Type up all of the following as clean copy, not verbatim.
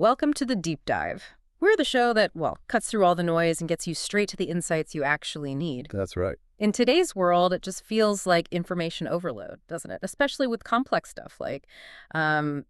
welcome to the Deep Dive. We're the show that, well, cuts through all the noise and gets you straight to the insights you actually need. That's right. In today's world, it just feels like information overload, doesn't it? Especially with complex stuff like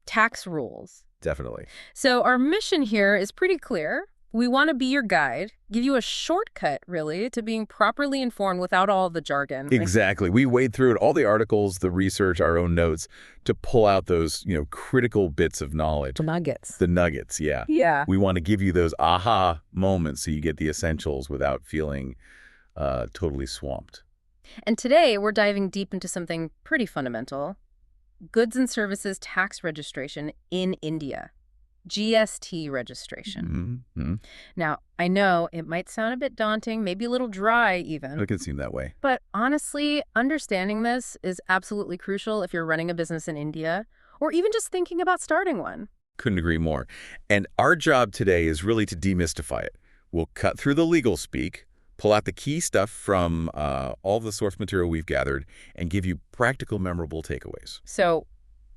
tax rules. Definitely. So our mission here is pretty clear. We want to be your guide, give you a shortcut, really, to being properly informed without all the jargon. Exactly. We wade through it, all the articles, the research, our own notes, to pull out those, critical bits of knowledge. The nuggets. The nuggets, yeah. Yeah. We want to give you those aha moments so you get the essentials without feeling totally swamped. And today, we're diving deep into something pretty fundamental. Goods and services tax registration in India. GST registration. Mm-hmm. Now, I know it might sound a bit daunting, maybe a little dry even. It can seem that way. But honestly, understanding this is absolutely crucial if you're running a business in India or even just thinking about starting one. Couldn't agree more. And our job today is really to demystify it. We'll cut through the legal speak, pull out the key stuff from all the source material we've gathered, and give you practical, memorable takeaways. So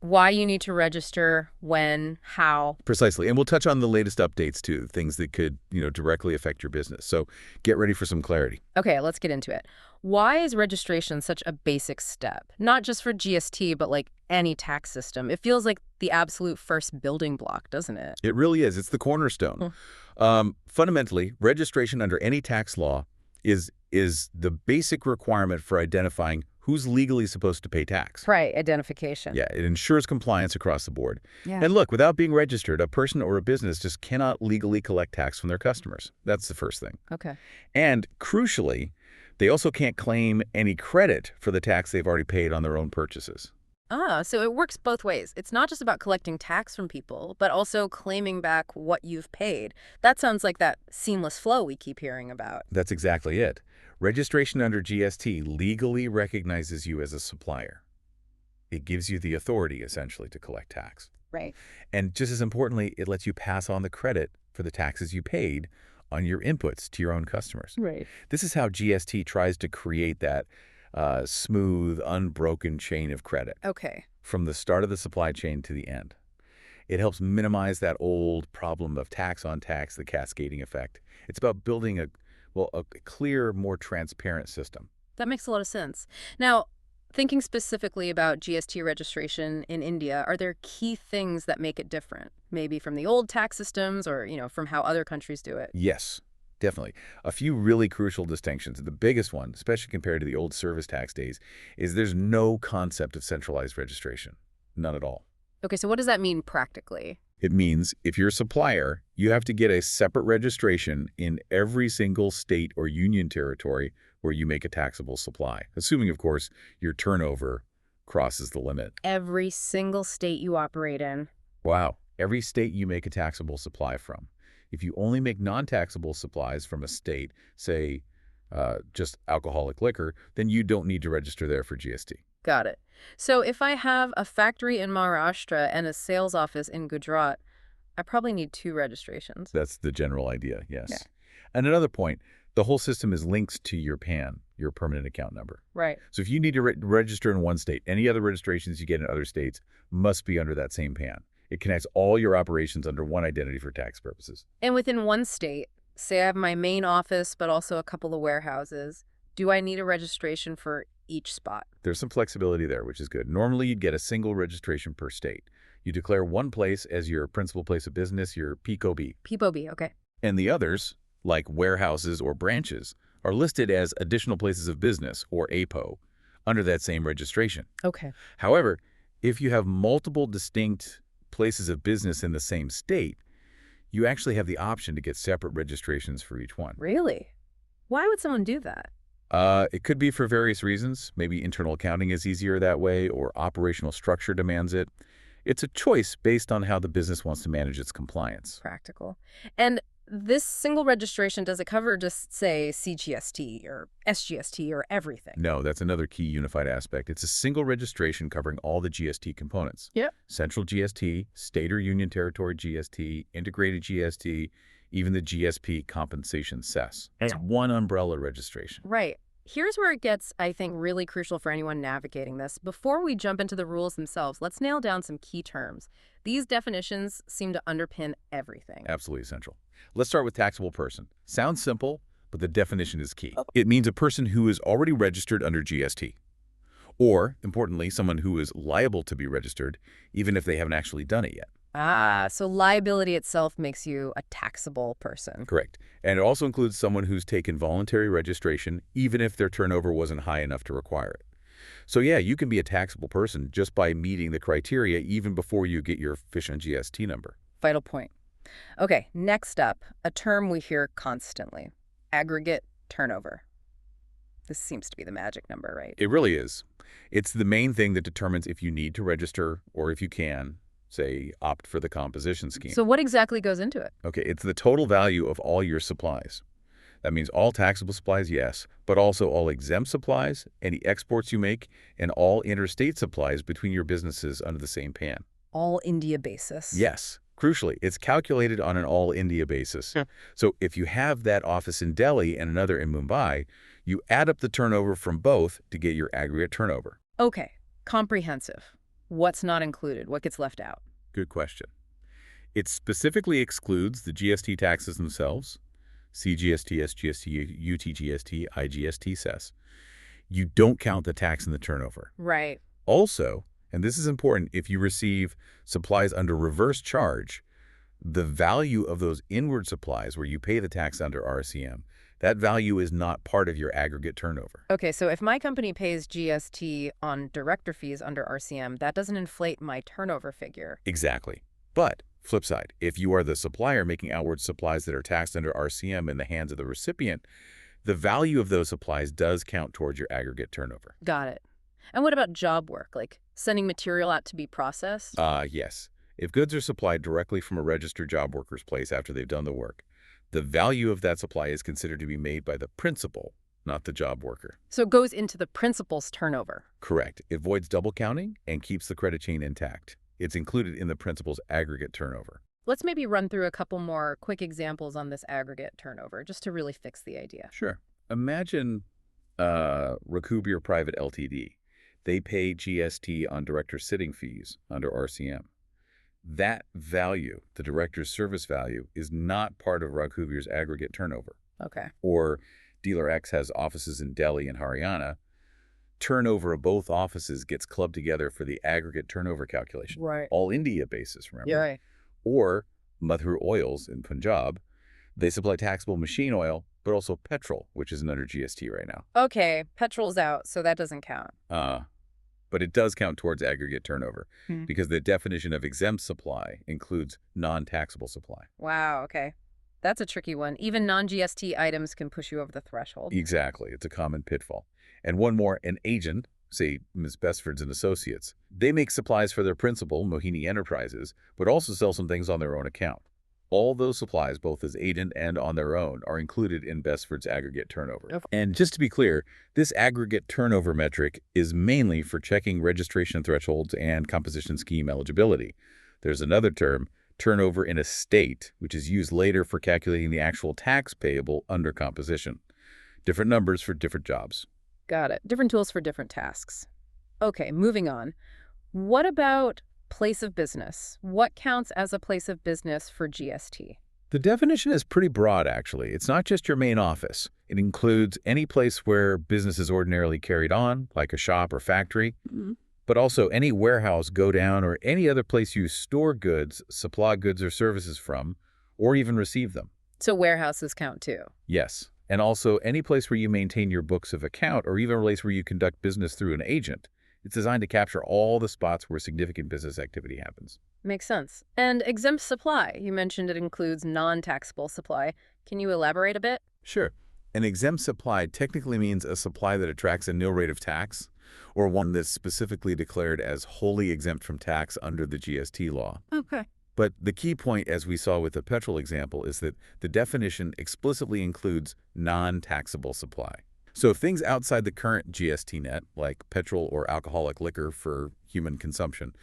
why you need to register, when, how. Precisely. And we'll touch on the latest updates, too, things that could, directly affect your business. So get ready for some clarity. Okay, let's get into it. Why is registration such a basic step? Not just for GST, but like any tax system. It feels like the absolute first building block, doesn't it? It really is. It's the cornerstone. Fundamentally, registration under any tax law is the basic requirement for identifying who's legally supposed to pay tax. Right, identification. Yeah, it ensures compliance across the board. Yeah. And look, without being registered, a person or a business just cannot legally collect tax from their customers. That's the first thing. Okay. And crucially, they also can't claim any credit for the tax they've already paid on their own purchases. Ah, so it works both ways. It's not just about collecting tax from people, but also claiming back what you've paid. That sounds like that seamless flow we keep hearing about. That's exactly it. Registration under GST legally recognizes you as a supplier. It gives you the authority, essentially, to collect tax. Right. And just as importantly, it lets you pass on the credit for the taxes you paid on your inputs to your own customers. Right. This is how GST tries to create that smooth, unbroken chain of credit. Okay. From the start of the supply chain to the end. It helps minimize that old problem of tax on tax, the cascading effect. It's about building a clear, more transparent system. That makes a lot of sense. Now, thinking specifically about GST registration in India, are there key things that make it different? Maybe from the old tax systems or, from how other countries do it? Yes, definitely. A few really crucial distinctions. The biggest one, especially compared to the old service tax days, is there's no concept of centralized registration. None at all. Okay, so what does that mean practically? It means if you're a supplier, you have to get a separate registration in every single state or union territory where you make a taxable supply, assuming, of course, your turnover crosses the limit. Every single state you operate in. Wow. Every state you make a taxable supply from. If you only make non-taxable supplies from a state, say just alcoholic liquor, then you don't need to register there for GST. Got it. So if I have a factory in Maharashtra and a sales office in Gujarat, I probably need 2 registrations. That's the general idea, yes. Yeah. And another point, the whole system is linked to your PAN, your permanent account number. Right. So if you need to register in one state, any other registrations you get in other states must be under that same PAN. It connects all your operations under one identity for tax purposes. And within one state, say I have my main office, but also a couple of warehouses, do I need a registration for each spot? There's some flexibility there, which is good. Normally, you'd get a single registration per state. You declare one place as your principal place of business, your PCOB. PCOB, okay. And the others, like warehouses or branches, are listed as additional places of business, or APO, under that same registration. Okay. However, if you have multiple distinct places of business in the same state, you actually have the option to get separate registrations for each one. Really? Why would someone do that? It could be for various reasons. Maybe internal accounting is easier that way, or operational structure demands it. It's a choice based on how the business wants to manage its compliance. Practical. And this single registration, does it cover just, say, CGST or SGST or everything? No, that's another key unified aspect. It's a single registration covering all the GST components. Yep. Central GST, state or union territory GST, integrated GST, even the GSP compensation cess. It's one umbrella registration. Right. Here's where it gets, I think, really crucial for anyone navigating this. Before we jump into the rules themselves, let's nail down some key terms. These definitions seem to underpin everything. Absolutely essential. Let's start with taxable person. Sounds simple, but the definition is key. It means a person who is already registered under GST. Or, importantly, someone who is liable to be registered, even if they haven't actually done it yet. Ah, so liability itself makes you a taxable person. Correct. And it also includes someone who's taken voluntary registration, even if their turnover wasn't high enough to require it. So yeah, you can be a taxable person just by meeting the criteria even before you get your efficient GST number. Vital point. Okay, next up, a term we hear constantly, aggregate turnover. This seems to be the magic number, right? It really is. It's the main thing that determines if you need to register or if you can, say, opt for the composition scheme. So what exactly goes into it? Okay, it's the total value of all your supplies. That means all taxable supplies, yes, but also all exempt supplies, any exports you make, and all interstate supplies between your businesses under the same pan. All India basis. Yes. Crucially, it's calculated on an all-India basis. Yeah. So if you have that office in Delhi and another in Mumbai, you add up the turnover from both to get your aggregate turnover. Okay, comprehensive. What's not included? What gets left out? Good question. It specifically excludes the GST taxes themselves, CGST, SGST, UTGST, IGST cess. You don't count the tax in the turnover. Right. Also, and this is important, if you receive supplies under reverse charge, the value of those inward supplies where you pay the tax under RCM, that value is not part of your aggregate turnover. Okay, so if my company pays GST on director fees under RCM, that doesn't inflate my turnover figure. Exactly. But, flip side, if you are the supplier making outward supplies that are taxed under RCM in the hands of the recipient, the value of those supplies does count towards your aggregate turnover. Got it. And what about job work, like sending material out to be processed? Yes. If goods are supplied directly from a registered job worker's place after they've done the work, the value of that supply is considered to be made by the principal, not the job worker. So it goes into the principal's turnover. Correct. It avoids double counting and keeps the credit chain intact. It's included in the principal's aggregate turnover. Let's maybe run through a couple more quick examples on this aggregate turnover, just to really fix the idea. Sure. Imagine Rakubir Private Ltd. They pay GST on director sitting fees under RCM. That value, the director's service value, is not part of Raghubir's aggregate turnover. Okay. Or Dealer X has offices in Delhi and Haryana. Turnover of both offices gets clubbed together for the aggregate turnover calculation. Right. All India basis, remember? Yeah, right. Or Madhur Oils in Punjab. They supply taxable machine oil, but also petrol, which isn't under GST right now. Okay, petrol's out, so that doesn't count. But it does count towards aggregate turnover because the definition of exempt supply includes non-taxable supply. Wow, okay. That's a tricky one. Even non-GST items can push you over the threshold. Exactly. It's a common pitfall. And one more, an agent, say Ms. Bestford's and Associates, they make supplies for their principal, Mohini Enterprises, but also sell some things on their own account. All those supplies, both as agent and on their own, are included in Bestford's aggregate turnover. Okay. And just to be clear, this aggregate turnover metric is mainly for checking registration thresholds and composition scheme eligibility. There's another term, turnover in a state, which is used later for calculating the actual tax payable under composition. Different numbers for different jobs. Got it. Different tools for different tasks. Okay, moving on. What about place of business? What counts as a place of business for GST? The definition is pretty broad, actually. It's not just your main office. It includes any place where business is ordinarily carried on, like a shop or factory, but also any warehouse, godown, or any other place you store goods, supply goods or services from, or even receive them. So warehouses count too? Yes. And also any place where you maintain your books of account or even a place where you conduct business through an agent. It's designed to capture all the spots where significant business activity happens. Makes sense. And exempt supply. You mentioned it includes non-taxable supply. Can you elaborate a bit? Sure. An exempt supply technically means a supply that attracts a nil rate of tax, or one that's specifically declared as wholly exempt from tax under the GST law. Okay. But the key point, as we saw with the petrol example, is that the definition explicitly includes non-taxable supply. So things outside the current GST net, like petrol or alcoholic liquor for human consumption,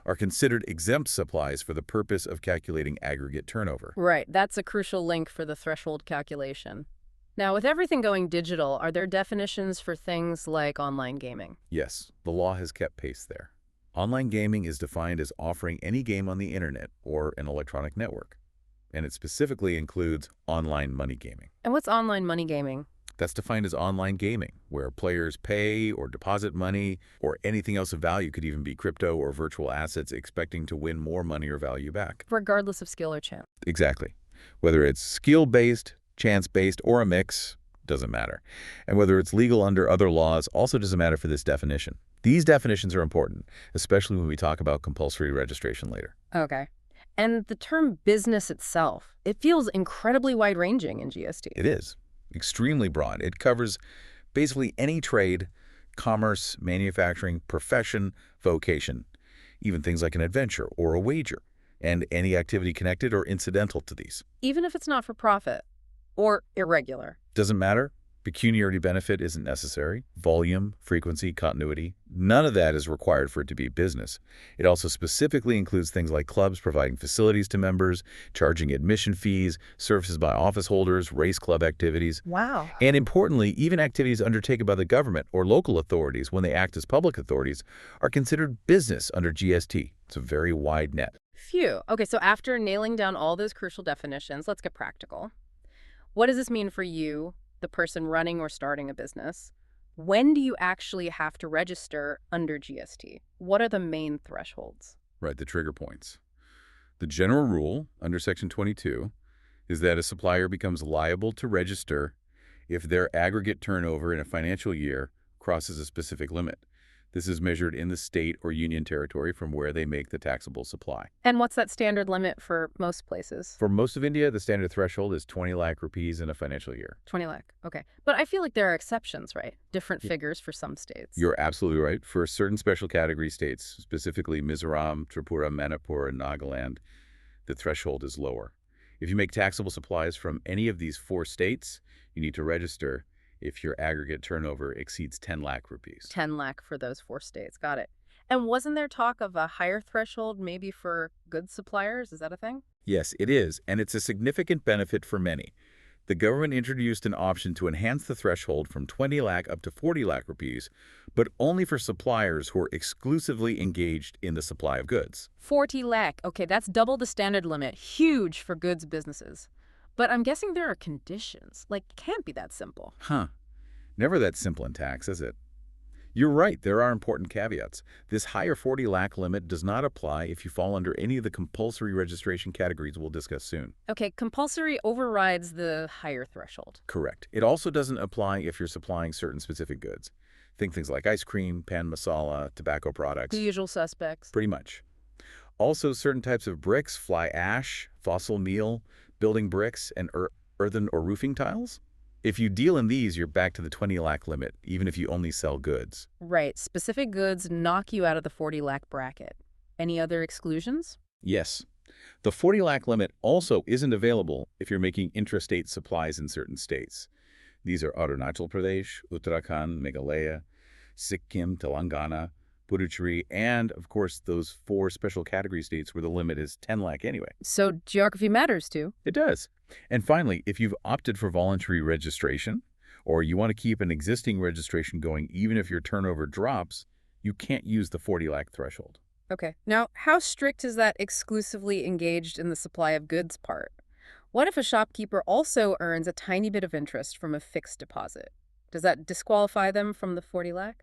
are considered exempt supplies for the purpose of calculating aggregate turnover. Right. That's a crucial link for the threshold calculation. Now, with everything going digital, are there definitions for things like online gaming? Yes, the law has kept pace there. Online gaming is defined as offering any game on the internet or an electronic network, and it specifically includes online money gaming. And what's online money gaming? That's defined as online gaming, where players pay or deposit money or anything else of value, could even be crypto or virtual assets, expecting to win more money or value back. Regardless of skill or chance. Exactly. Whether it's skill-based, chance-based, or a mix, doesn't matter. And whether it's legal under other laws also doesn't matter for this definition. These definitions are important, especially when we talk about compulsory registration later. Okay. And the term business itself, it feels incredibly wide-ranging in GST. It is extremely broad. It covers basically any trade, commerce, manufacturing, profession, vocation, even things like an adventure or a wager, and any activity connected or incidental to these. Even if it's not for profit or irregular. Doesn't matter. Pecuniary benefit isn't necessary. Volume, frequency, continuity, none of that is required for it to be business. It also specifically includes things like clubs providing facilities to members, charging admission fees, services by office holders, race club activities. Wow. And importantly, even activities undertaken by the government or local authorities when they act as public authorities are considered business under GST. It's a very wide net. Phew. Okay, so after nailing down all those crucial definitions, let's get practical. What does this mean for you, the person running or starting a business? When do you actually have to register under GST? What are the main thresholds? Right, the trigger points. The general rule under Section 22 is that a supplier becomes liable to register if their aggregate turnover in a financial year crosses a specific limit. This is measured in the state or union territory from where they make the taxable supply. And what's that standard limit for most places? For most of India, the standard threshold is 20 lakh rupees in a financial year. 20 lakh. Okay. But I feel like there are exceptions, right? Different figures for some states. You're absolutely right. For certain special category states, specifically Mizoram, Tripura, Manipur, and Nagaland, the threshold is lower. If you make taxable supplies from any of these 4 states, you need to register if your aggregate turnover exceeds 10 lakh rupees. 10 lakh for those 4 states. Got it. And wasn't there talk of a higher threshold maybe for goods suppliers? Is that a thing? Yes, it is, and it's a significant benefit for many. The government introduced an option to enhance the threshold from 20 lakh up to 40 lakh rupees, but only for suppliers who are exclusively engaged in the supply of goods. 40 lakh. Okay, that's double the standard limit. Huge for goods businesses. But I'm guessing there are conditions. Like, it can't be that simple. Huh. Never that simple in tax, is it? You're right, there are important caveats. This higher 40 lakh limit does not apply if you fall under any of the compulsory registration categories we'll discuss soon. Okay, compulsory overrides the higher threshold. Correct. It also doesn't apply if you're supplying certain specific goods. Think things like ice cream, pan masala, tobacco products. The usual suspects. Pretty much. Also, certain types of bricks, fly ash, fossil meal, building bricks, and earthen or roofing tiles. If you deal in these, you're back to the 20 lakh limit, even if you only sell goods. Right. Specific goods knock you out of the 40 lakh bracket. Any other exclusions? Yes. The 40 lakh limit also isn't available if you're making intrastate supplies in certain states. These are Arunachal Pradesh, Uttarakhand, Meghalaya, Sikkim, Telangana, Puducherry, and, of course, those 4 special category states where the limit is 10 lakh anyway. So geography matters too. It does. And finally, if you've opted for voluntary registration, or you want to keep an existing registration going even if your turnover drops, you can't use the 40 lakh threshold. Okay. Now, how strict is that exclusively engaged in the supply of goods part? What if a shopkeeper also earns a tiny bit of interest from a fixed deposit? Does that disqualify them from the 40 lakh?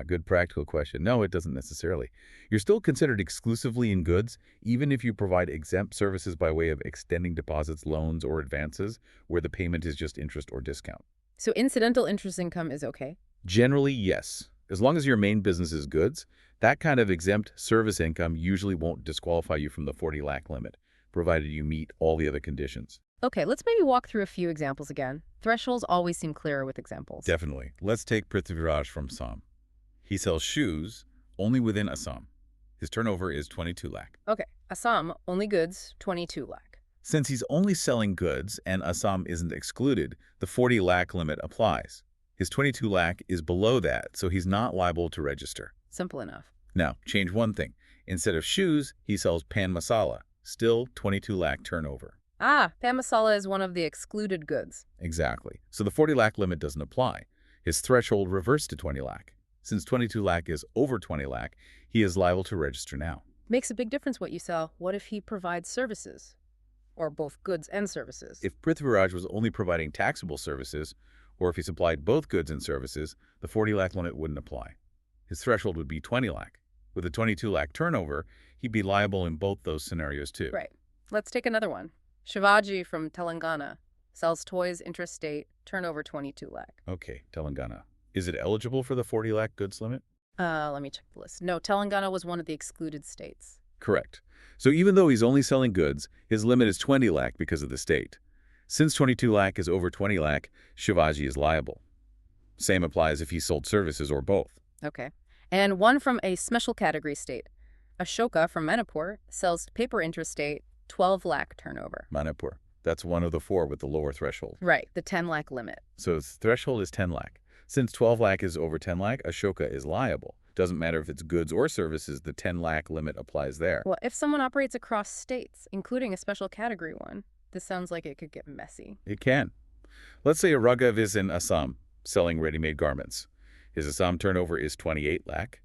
Good practical question. No, it doesn't necessarily. You're still considered exclusively in goods, even if you provide exempt services by way of extending deposits, loans, or advances, where the payment is just interest or discount. So incidental interest income is okay? Generally, yes. As long as your main business is goods, that kind of exempt service income usually won't disqualify you from the 40 lakh limit, provided you meet all the other conditions. Okay, let's maybe walk through a few examples again. Thresholds always seem clearer with examples. Definitely. Let's take Prithviraj from Assam. He sells shoes only within Assam. His turnover is 22 lakh. Okay, Assam, only goods, 22 lakh. Since he's only selling goods and Assam isn't excluded, the 40 lakh limit applies. His 22 lakh is below that, so he's not liable to register. Simple enough. Now, change one thing. Instead of shoes, he sells pan masala, still 22 lakh turnover. Ah, pan masala is one of the excluded goods. Exactly. So the 40 lakh limit doesn't apply. His threshold reversed to 20 lakh. Since 22 lakh is over 20 lakh, he is liable to register now. Makes a big difference what you sell. What if he provides services? Or both goods and services? If Prithviraj was only providing taxable services, or if he supplied both goods and services, the 40 lakh limit wouldn't apply. His threshold would be 20 lakh. With a 22 lakh turnover, he'd be liable in both those scenarios too. Right. Let's take another one. Shivaji from Telangana sells toys interstate, turnover 22 lakh. Okay, Telangana. Is it eligible for the 40 lakh goods limit? Let me check the list. No, Telangana was one of the excluded states. Correct. So even though he's only selling goods, his limit is 20 lakh because of the state. Since 22 lakh is over 20 lakh, Shivaji is liable. Same applies if he sold services or both. Okay. And one from a special category state. Ashoka from Manipur sells paper interstate, 12 lakh turnover. Manipur. That's one of the four with the lower threshold. Right, the 10 lakh limit. So his threshold is 10 lakh. Since 12 lakh is over 10 lakh, Ashoka is liable. Doesn't matter if it's goods or services, the 10 lakh limit applies there. Well, if someone operates across states, including a special category one, this sounds like it could get messy. It can. Let's say a Raghav is in Assam selling ready-made garments. His Assam turnover is 28 lakh.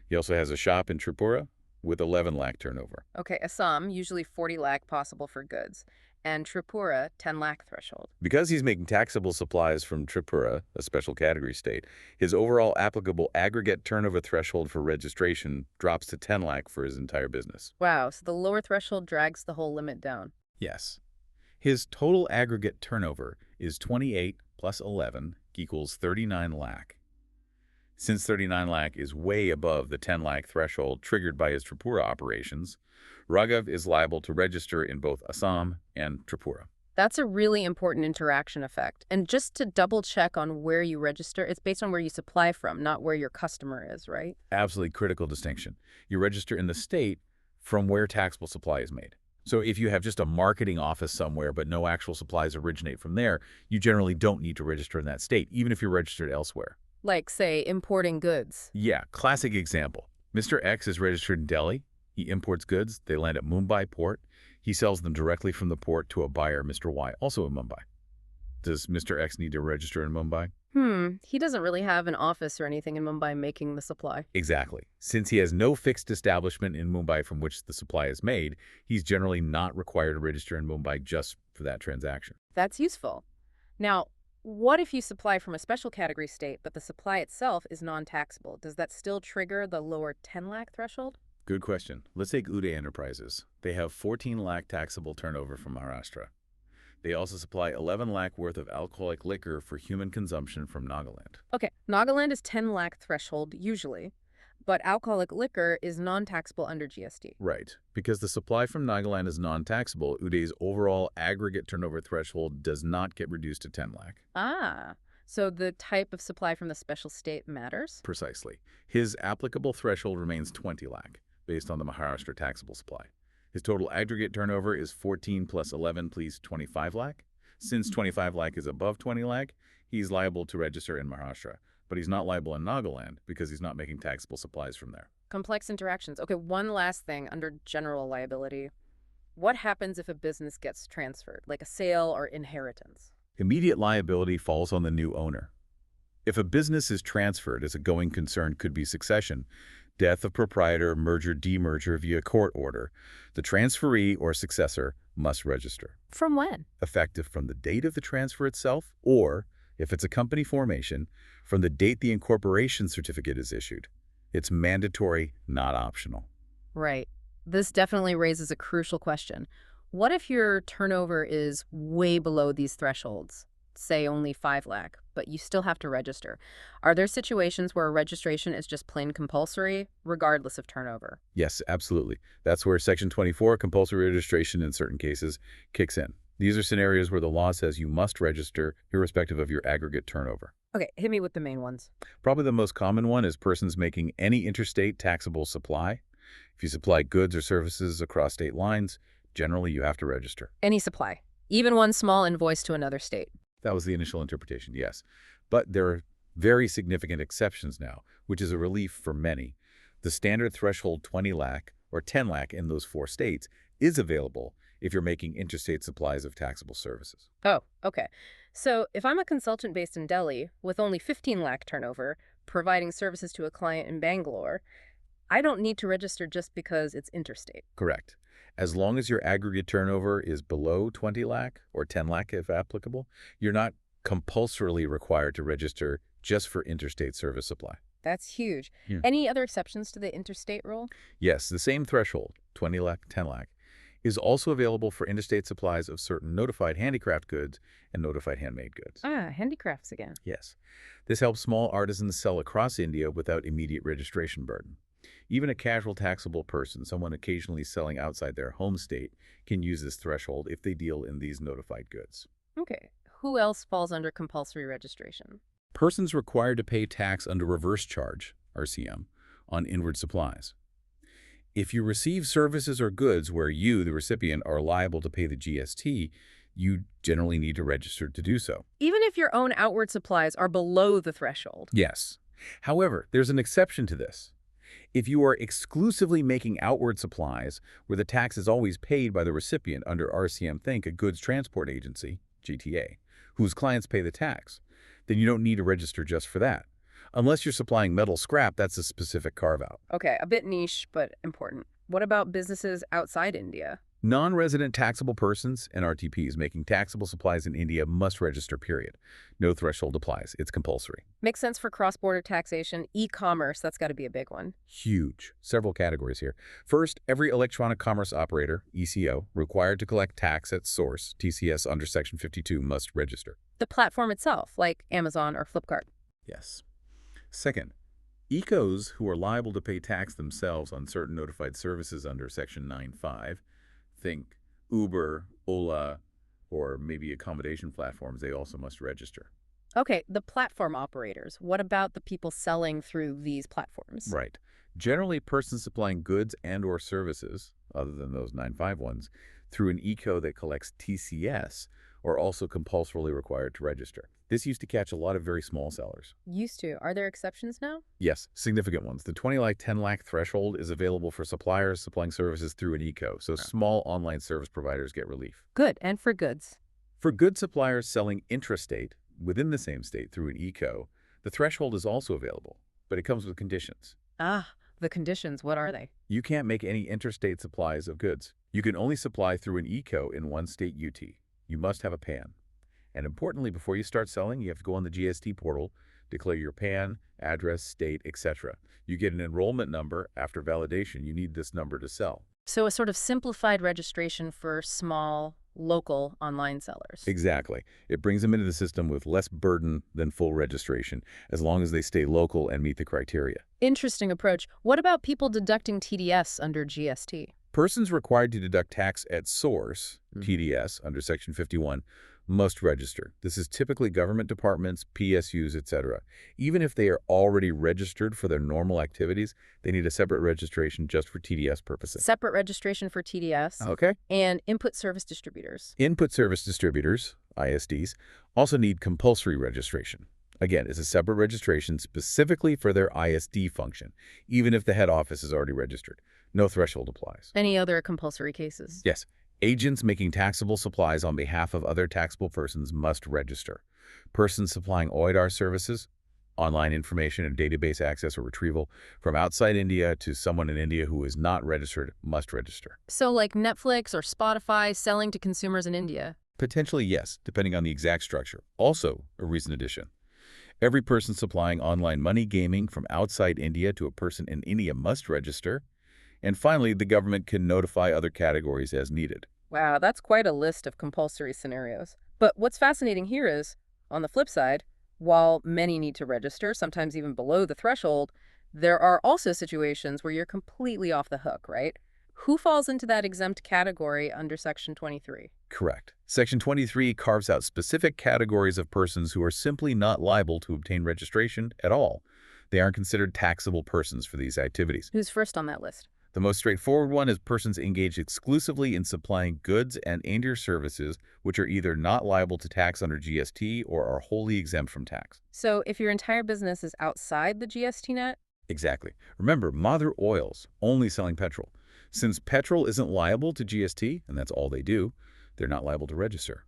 He also has a shop in Tripura with 11 lakh turnover. Okay, Assam, usually 40 lakh possible for goods, and Tripura, 10 lakh threshold. Because he's making taxable supplies from Tripura, a special category state, his overall applicable aggregate turnover threshold for registration drops to 10 lakh for his entire business. Wow, so the lower threshold drags the whole limit down. Yes. His total aggregate turnover is 28 plus 11 equals 39 lakh. Since 39 lakh is way above the 10 lakh threshold triggered by his Tripura operations, Raghav is liable to register in both Assam and Tripura. That's a really important interaction effect. And just to double check on where you register, it's based on where you supply from, not where your customer is, right? Absolutely critical distinction. You register in the state from where taxable supply is made. So if you have just a marketing office somewhere but no actual supplies originate from there, you generally don't need to register in that state, even if you're registered elsewhere. Like, say, importing goods. Yeah, classic example. Mr. X is registered in Delhi. He imports goods. They land at Mumbai port. He sells them directly from the port to a buyer, Mr. Y, also in Mumbai. Does Mr. X need to register in Mumbai? He doesn't really have an office or anything in Mumbai making the supply. Exactly. Since he has no fixed establishment in Mumbai from which the supply is made, he's generally not required to register in Mumbai just for that transaction. That's useful. Now, what if you supply from a special category state, but the supply itself is non-taxable? Does that still trigger the lower 10 lakh threshold? Good question. Let's take Uday Enterprises. They have 14 lakh taxable turnover from Maharashtra. They also supply 11 lakh worth of alcoholic liquor for human consumption from Nagaland. Okay, Nagaland is 10 lakh threshold usually, but alcoholic liquor is non-taxable under GST. Right. Because the supply from Nagaland is non-taxable, Uday's overall aggregate turnover threshold does not get reduced to 10 lakh. Ah, so the type of supply from the special state matters? Precisely. His applicable threshold remains 20 lakh, based on the Maharashtra taxable supply. His total aggregate turnover is 14 plus 11 please 25 lakh. Since 25 lakh is above 20 lakh, he's liable to register in Maharashtra, but he's not liable in Nagaland because he's not making taxable supplies from there. Complex interactions. Okay, one last thing under general liability. What happens if a business gets transferred, like a sale or inheritance? Immediate liability falls on the new owner. If a business is transferred, as a going concern could be succession, death of proprietor, merger, demerger via court order, the transferee or successor must register. From when? Effective from the date of the transfer itself, or, if it's a company formation, from the date the incorporation certificate is issued. It's mandatory, not optional. Right. This definitely raises a crucial question. What if your turnover is way below these thresholds? Say only 5 lakh, but you still have to register. Are there situations where registration is just plain compulsory, regardless of turnover? Yes, absolutely. That's where Section 24, compulsory registration in certain cases, kicks in. These are scenarios where the law says you must register irrespective of your aggregate turnover. Okay, hit me with the main ones. Probably the most common one is persons making any interstate taxable supply. If you supply goods or services across state lines, generally you have to register. Any supply, even one small invoice to another state. That was the initial interpretation, yes. But there are very significant exceptions now, which is a relief for many. The standard threshold 20 lakh or 10 lakh in those 4 states is available if you're making interstate supplies of taxable services. Oh, okay. So if I'm a consultant based in Delhi with only 15 lakh turnover, providing services to a client in Bangalore, I don't need to register just because it's interstate. Correct. As long as your aggregate turnover is below 20 lakh or 10 lakh if applicable, you're not compulsorily required to register just for interstate service supply. That's huge. Yeah. Any other exceptions to the interstate rule? Yes, the same threshold, 20 lakh, 10 lakh, is also available for interstate supplies of certain notified handicraft goods and notified handmade goods. Ah, handicrafts again. Yes. This helps small artisans sell across India without immediate registration burden. Even a casual taxable person, someone occasionally selling outside their home state, can use this threshold if they deal in these notified goods. Okay. Who else falls under compulsory registration? Persons required to pay tax under reverse charge, RCM, on inward supplies. If you receive services or goods where you, the recipient, are liable to pay the GST, you generally need to register to do so. Even if your own outward supplies are below the threshold. Yes. However, there's an exception to this. If you are exclusively making outward supplies where the tax is always paid by the recipient under RCM, think a goods transport agency, GTA, whose clients pay the tax, then you don't need to register just for that. Unless you're supplying metal scrap, that's a specific carve-out. Okay, a bit niche, but important. What about businesses outside India? Non-resident taxable persons and RTPs making taxable supplies in India must register, period. No threshold applies. It's compulsory. Makes sense for cross-border taxation. E-commerce, that's got to be a big one. Huge. Several categories here. First, every electronic commerce operator, ECO, required to collect tax at source, TCS under Section 52, must register. The platform itself, like Amazon or Flipkart. Yes. Second, ECOs who are liable to pay tax themselves on certain notified services under Section 9.5, think Uber, Ola, or maybe accommodation platforms, they also must register. Okay, the platform operators. What about the people selling through these platforms? Right. Generally, persons supplying goods and or services, other than those 9.5 ones, through an ECO that collects TCS are also compulsorily required to register. This used to catch a lot of very small sellers. Used to. Are there exceptions now? Yes, significant ones. The 20 lakh, 10 lakh threshold is available for suppliers supplying services through an ECO, so small online service providers get relief. Good. And for goods? For good suppliers selling intrastate, within the same state through an ECO, the threshold is also available, but it comes with conditions. Ah, the conditions. What are they? You can't make any interstate supplies of goods. You can only supply through an ECO in one state UT. You must have a PAN. And importantly, before you start selling, you have to go on the GST portal, declare your PAN, address, state, etc. You get an enrollment number. After validation, you need this number to sell. So a sort of simplified registration for small, local online sellers. Exactly. It brings them into the system with less burden than full registration, as long as they stay local and meet the criteria. Interesting approach. What about people deducting TDS under GST? Persons required to deduct tax at source, TDS, under Section 51, must register. This is typically government departments, PSUs, etc. Even if they are already registered for their normal activities, they need a separate registration just for TDS purposes. Separate registration for TDS. Okay. And input service distributors. Input service distributors, ISDs, also need compulsory registration. Again, it's a separate registration specifically for their ISD function, even if the head office is already registered. No threshold applies. Any other compulsory cases? Yes. Agents making taxable supplies on behalf of other taxable persons must register. Persons supplying OIDAR services, online information and database access or retrieval, from outside India to someone in India who is not registered must register. So like Netflix or Spotify selling to consumers in India? Potentially, yes, depending on the exact structure. Also, a recent addition. Every person supplying online money gaming from outside India to a person in India must register. And finally, the government can notify other categories as needed. Wow, that's quite a list of compulsory scenarios. But what's fascinating here is, on the flip side, while many need to register, sometimes even below the threshold, there are also situations where you're completely off the hook, right? Who falls into that exempt category under Section 23? Correct. Section 23 carves out specific categories of persons who are simply not liable to obtain registration at all. They aren't considered taxable persons for these activities. Who's first on that list? The most straightforward one is persons engaged exclusively in supplying goods and/or services which are either not liable to tax under GST or are wholly exempt from tax. So if your entire business is outside the GST net? Exactly. Remember, Mother Oil's only selling petrol. Since petrol isn't liable to GST, and that's all they do, they're not liable to register.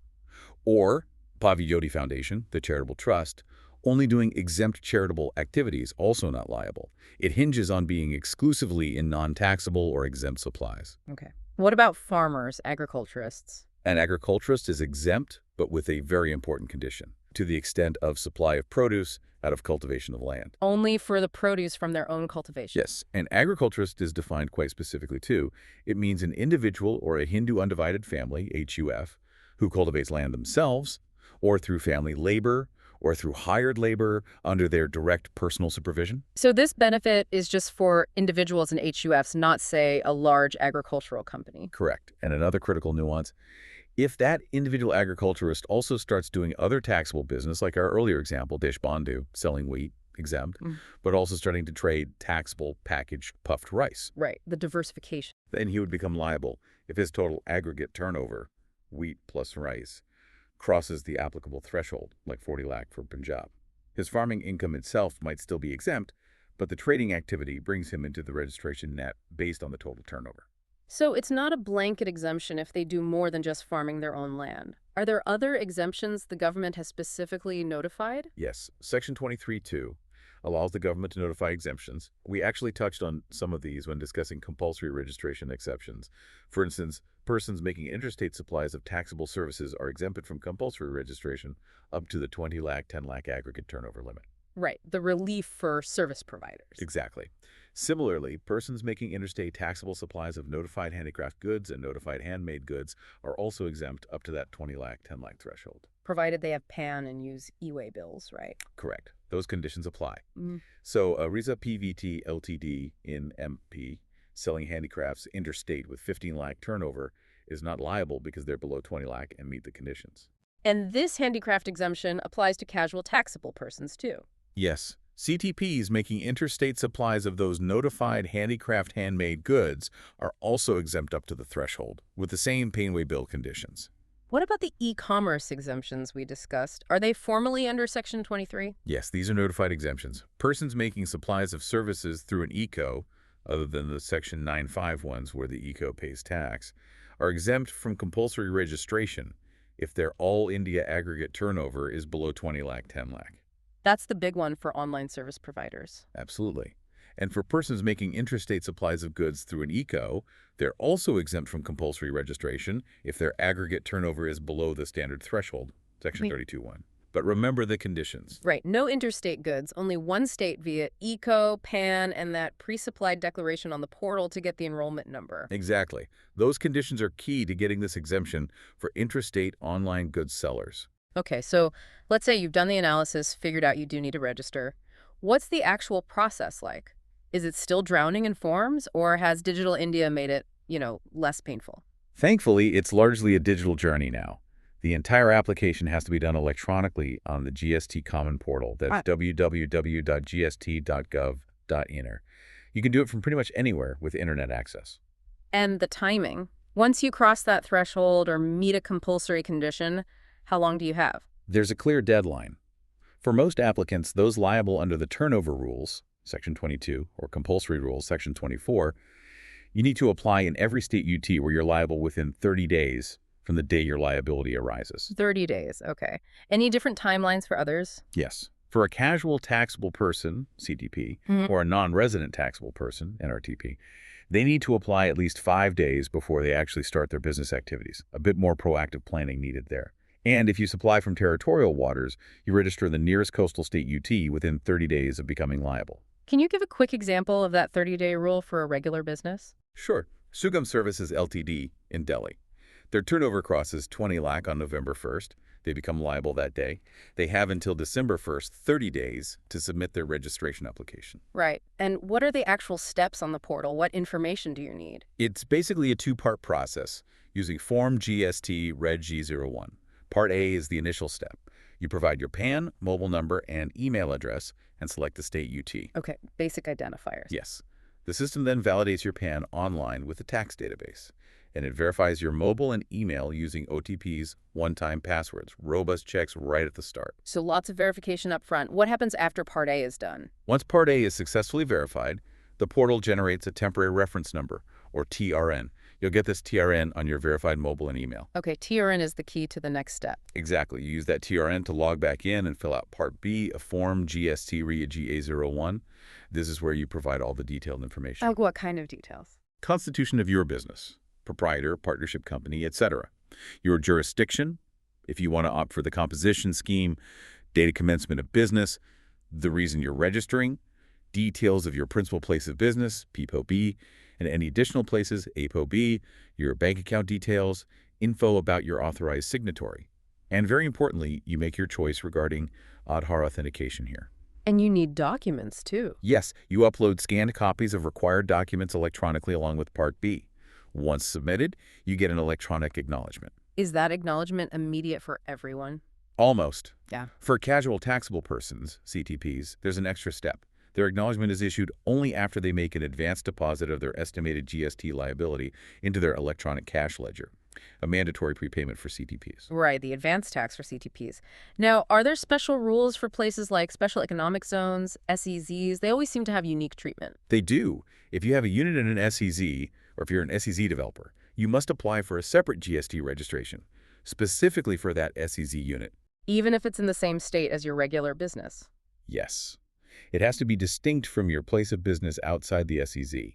Or Pavijoti Foundation, the charitable trust, only doing exempt charitable activities, also not liable. It hinges on being exclusively in non-taxable or exempt supplies. Okay. What about farmers, agriculturists? An agriculturist is exempt, but with a very important condition, to the extent of supply of produce out of cultivation of land. Only for the produce from their own cultivation. Yes, an agriculturist is defined quite specifically too. It means an individual or a Hindu undivided family, HUF, who cultivates land themselves, or through family labor, or through hired labor under their direct personal supervision. So this benefit is just for individuals and HUFs, not, say, a large agricultural company. Correct. And another critical nuance, if that individual agriculturist also starts doing other taxable business, like our earlier example, Deshbandhu, selling wheat, exempt, but also starting to trade taxable packaged puffed rice, Right, the diversification. then he would become liable if his total aggregate turnover, wheat plus rice, crosses the applicable threshold, like 40 lakh for Punjab. His farming income itself might still be exempt, but the trading activity brings him into the registration net based on the total turnover. So it's not a blanket exemption if they do more than just farming their own land. Are there other exemptions the government has specifically notified? Yes, Section 23(2) allows the government to notify exemptions. We actually touched on some of these when discussing compulsory registration exceptions. For instance, persons making interstate supplies of taxable services are exempted from compulsory registration up to the 20 lakh, 10 lakh aggregate turnover limit. Right, the relief for service providers. Exactly. Similarly, persons making interstate taxable supplies of notified handicraft goods and notified handmade goods are also exempt up to that 20 lakh, 10 lakh threshold. Provided they have PAN and use e-way bills, right? Correct. Those conditions apply. Mm. So Riza PVT Ltd in MP selling handicrafts interstate with 15 lakh turnover is not liable because they're below 20 lakh and meet the conditions. And this handicraft exemption applies to casual taxable persons, too. Yes. CTPs making interstate supplies of those notified handicraft handmade goods are also exempt up to the threshold, with the same pay-and-way bill conditions. What about the e-commerce exemptions we discussed? Are they formally under Section 23? Yes, these are notified exemptions. Persons making supplies of services through an ECO, other than the Section 9(5) ones where the ECO pays tax, are exempt from compulsory registration if their all-India aggregate turnover is below 20 lakh, 10 lakh. That's the big one for online service providers. Absolutely. And for persons making interstate supplies of goods through an ECO, they're also exempt from compulsory registration if their aggregate turnover is below the standard threshold, Section 32(1). But remember the conditions. Right. No interstate goods, only one state via ECO, PAN, and that pre-supplied declaration on the portal to get the enrollment number. Exactly. Those conditions are key to getting this exemption for intrastate online goods sellers. Okay, so let's say you've done the analysis, figured out you do need to register. What's the actual process like? Is it still drowning in forms, or has Digital India made it, less painful? Thankfully, it's largely a digital journey now. The entire application has to be done electronically on the GST Common Portal. That's www.gst.gov.in. You can do it from pretty much anywhere with internet access. And the timing. Once you cross that threshold or meet a compulsory condition, how long do you have? There's a clear deadline. For most applicants, those liable under the turnover rules, Section 22, or compulsory rules, Section 24, you need to apply in every state UT where you're liable within 30 days from the day your liability arises. 30 days, okay. Any different timelines for others? Yes. For a casual taxable person, CTP, or a non-resident taxable person, NRTP, they need to apply at least 5 days before they actually start their business activities. A bit more proactive planning needed there. And if you supply from territorial waters, you register in the nearest coastal state UT within 30 days of becoming liable. Can you give a quick example of that 30-day rule for a regular business? Sure. Sugam Services Ltd in Delhi. Their turnover crosses 20 lakh on November 1st. They become liable that day. They have until December 1st, 30 days, to submit their registration application. Right. And what are the actual steps on the portal? What information do you need? It's basically a two-part process using Form GST Reg G01. Part A is the initial step. You provide your PAN, mobile number, and email address and select the state UT. Okay, basic identifiers. Yes. The system then validates your PAN online with the tax database, and it verifies your mobile and email using OTPs, one-time passwords, robust checks right at the start. So lots of verification up front. What happens after Part A is done? Once Part A is successfully verified, The portal generates a temporary reference number, or TRN. You'll get this TRN on your verified mobile and email. Okay, TRN is the key to the next step. Exactly. You use that TRN to log back in and fill out Part B of Form GST GA01. This is where you provide all the detailed information. Oh, what kind of details? Constitution of your business, proprietor, partnership company, etc. Your jurisdiction, if you want to opt for the composition scheme, date of commencement of business, the reason you're registering, details of your principal place of business, PPOB, and any additional places, APOB, your bank account details, info about your authorized signatory. And very importantly, you make your choice regarding Aadhaar authentication here. And you need documents, too. Yes, you upload scanned copies of required documents electronically along with Part B. Once submitted, you get an electronic acknowledgement. Is that acknowledgement immediate for everyone? Almost. Yeah. For casual taxable persons, CTPs, there's an extra step. Their acknowledgement is issued only after they make an advance deposit of their estimated GST liability into their electronic cash ledger, a mandatory prepayment for CTPs. Right, the advance tax for CTPs. Now, are there special rules for places like special economic zones, SEZs? They always seem to have unique treatment. They do. If you have a unit in an SEZ, or if you're an SEZ developer, you must apply for a separate GST registration, specifically for that SEZ unit. Even if it's in the same state as your regular business? Yes. It has to be distinct from your place of business outside the SEZ.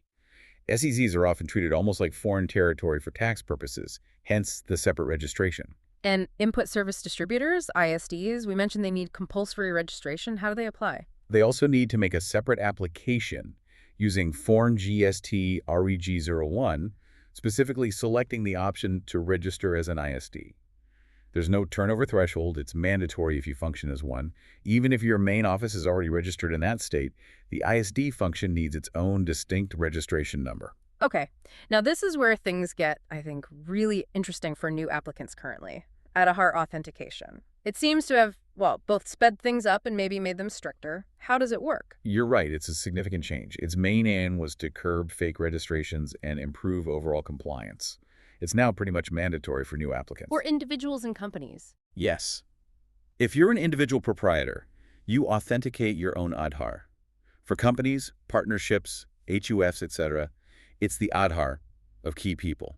SEZs are often treated almost like foreign territory for tax purposes, hence the separate registration. And input service distributors, ISDs, we mentioned they need compulsory registration. How do they apply? They also need to make a separate application using Form GST REG01, specifically selecting the option to register as an ISD. There's no turnover threshold. It's mandatory if you function as one. Even if your main office is already registered in that state, the ISD function needs its own distinct registration number. Okay. Now, this is where things get, I think, really interesting for new applicants currently. Aadhaar authentication. It seems to have, well, both sped things up and maybe made them stricter. How does it work? You're right. It's a significant change. Its main aim was to curb fake registrations and improve overall compliance. It's now pretty much mandatory for new applicants. For individuals and companies? Yes. If you're an individual proprietor, you authenticate your own Aadhaar. For companies, partnerships, HUFs, etc., it's the Aadhaar of key people.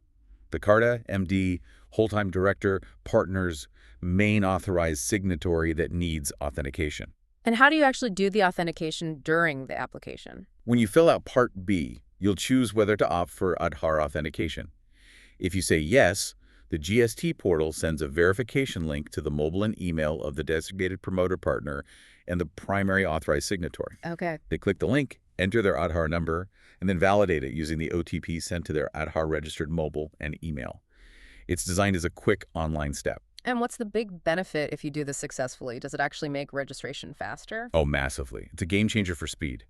The CARTA, MD, whole-time director, partners, main authorized signatory that needs authentication. And how do you actually do the authentication during the application? When you fill out Part B, you'll choose whether to opt for Aadhaar authentication. If you say yes, the GST portal sends a verification link to the mobile and email of the designated promoter partner and the primary authorized signatory. Okay. They click the link, enter their Aadhaar number, and then validate it using the OTP sent to their Aadhaar registered mobile and email. It's designed as a quick online step. And what's the big benefit if you do this successfully? Does it actually make registration faster? Oh, massively. It's a game changer for speed.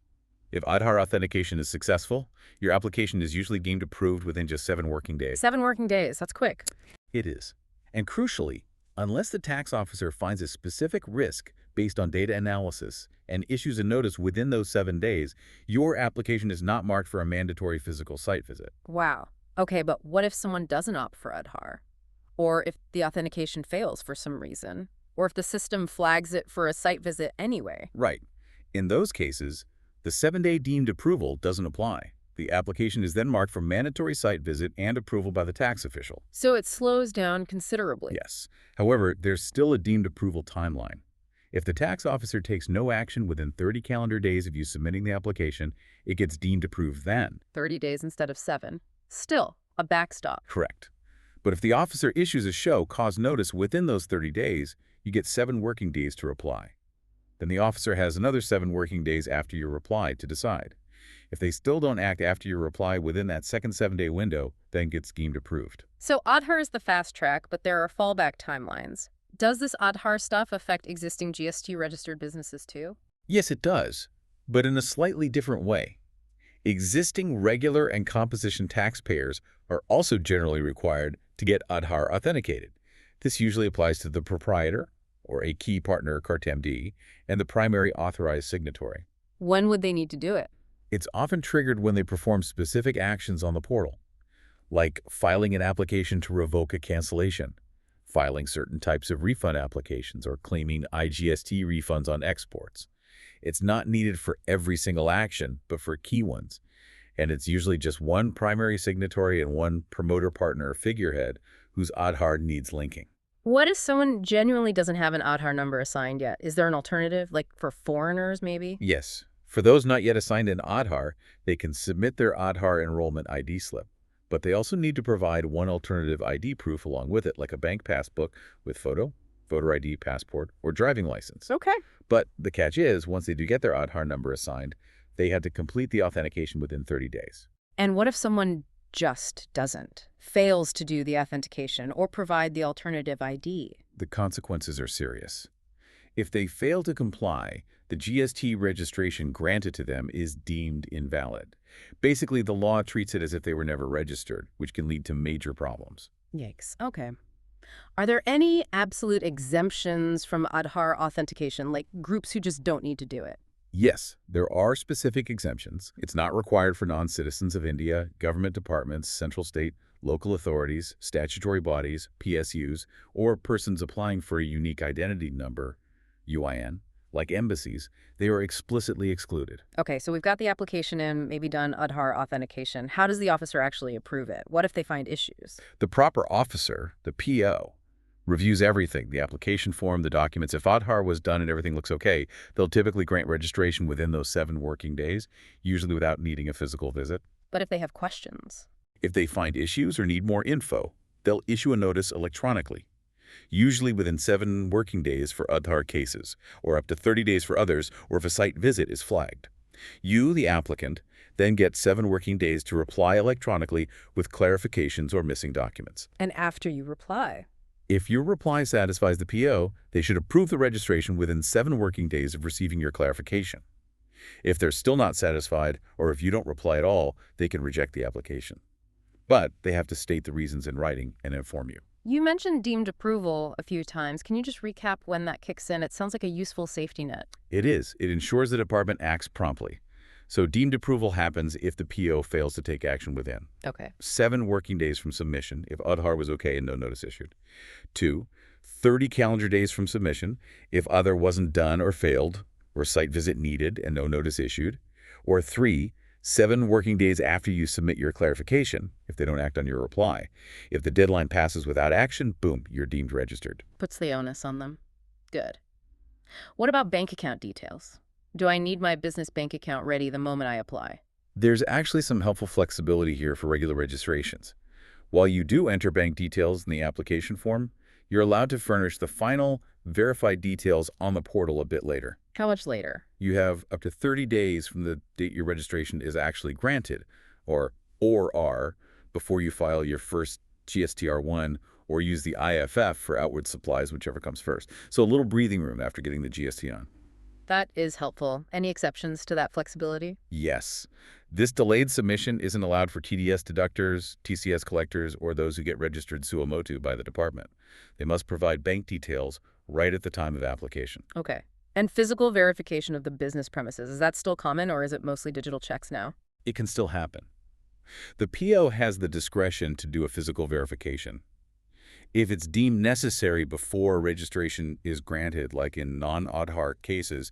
If Aadhaar authentication is successful, your application is usually deemed approved within just 7 working days. 7 working days. That's quick. It is. And crucially, unless the tax officer finds a specific risk based on data analysis and issues a notice within those 7 days, your application is not marked for a mandatory physical site visit. Wow. Okay, but what if someone doesn't opt for Aadhaar? Or if the authentication fails for some reason? Or if the system flags it for a site visit anyway? Right. In those cases, the 7-day deemed approval doesn't apply. The application is then marked for mandatory site visit and approval by the tax official. So it slows down considerably. Yes. However, there's still a deemed approval timeline. If the tax officer takes no action within 30 calendar days of you submitting the application, it gets deemed approved then. 30 days instead of 7. Still, a backstop. Correct. But if the officer issues a show cause notice within those 30 days, you get 7 working days to reply. Then the officer has another 7 working days after your reply to decide. If they still don't act after your reply within that second 7-day window, then gets deemed approved. So Aadhaar is the fast track, but there are fallback timelines. Does this Aadhaar stuff affect existing GST registered businesses too? Yes, it does, but in a slightly different way. Existing regular and composition taxpayers are also generally required to get Aadhaar authenticated. This usually applies to the proprietor, or a key partner, CART-MD, and the primary authorized signatory. When would they need to do it? It's often triggered when they perform specific actions on the portal, like filing an application to revoke a cancellation, filing certain types of refund applications, or claiming IGST refunds on exports. It's not needed for every single action, but for key ones, And it's usually just one primary signatory and one promoter partner or figurehead whose Aadhaar needs linking. What if someone genuinely doesn't have an Aadhaar number assigned yet? Is there an alternative, like for foreigners maybe? Yes, for those not yet assigned an Aadhaar, they can submit their Aadhaar enrollment ID slip. But they also need to provide one alternative ID proof along with it, like a bank passbook with photo, voter ID, passport, or driving license. Okay. But the catch is, once they do get their Aadhaar number assigned, they had to complete the authentication within 30 days. And what if someone just doesn't, fails to do the authentication or provide the alternative ID? The consequences are serious. If they fail to comply, the GST registration granted to them is deemed invalid. Basically, the law treats it as if they were never registered, which can lead to major problems. Yikes. Okay. Are there any absolute exemptions from Aadhaar authentication, like groups who just don't need to do it? Yes, there are specific exemptions. It's not required for non-citizens of India, government departments, central state, local authorities, statutory bodies, PSUs, or persons applying for a unique identity number, UIN, like embassies. They are explicitly excluded. Okay, so we've got the application in, maybe done Aadhaar authentication. How does the officer actually approve it? What if they find issues? The proper officer, the PO, reviews everything, the application form, the documents. If Aadhaar was done and everything looks okay, they'll typically grant registration within those 7 working days, usually without needing a physical visit. But if they have questions? If they find issues or need more info, they'll issue a notice electronically, usually within 7 working days for Aadhaar cases, or up to 30 days for others, or if a site visit is flagged. You, the applicant, then get 7 working days to reply electronically with clarifications or missing documents. And after you reply? If your reply satisfies the PO, they should approve the registration within 7 working days of receiving your clarification. If they're still not satisfied, or if you don't reply at all, they can reject the application. But they have to state the reasons in writing and inform you. You mentioned deemed approval a few times. Can you just recap when that kicks in? It sounds like a useful safety net. It is. It ensures the department acts promptly. So deemed approval happens if the PO fails to take action within Okay. 7 working days from submission, if Aadhaar was okay and no notice issued. 2, 30 calendar days from submission, if Aadhaar wasn't done or failed, or site visit needed and no notice issued. Or 3, 7 working days after you submit your clarification, if they don't act on your reply. If the deadline passes without action, boom, you're deemed registered. Puts the onus on them. Good. What about bank account details? Do I need my business bank account ready the moment I apply? There's actually some helpful flexibility here for regular registrations. While you do enter bank details in the application form, you're allowed to furnish the final verified details on the portal a bit later. How much later? You have up to 30 days from the date your registration is actually granted, or OR, before you file your first GSTR1 or use the IFF for outward supplies, whichever comes first. So a little breathing room after getting the GST on. That is helpful. Any exceptions to that flexibility? Yes. This delayed submission isn't allowed for TDS deductors, TCS collectors, or those who get registered suo motu by the department. They must provide bank details right at the time of application. Okay. And physical verification of the business premises, is that still common or is it mostly digital checks now? It can still happen. The PO has the discretion to do a physical verification. If it's deemed necessary before registration is granted, like in non-Aadhaar cases,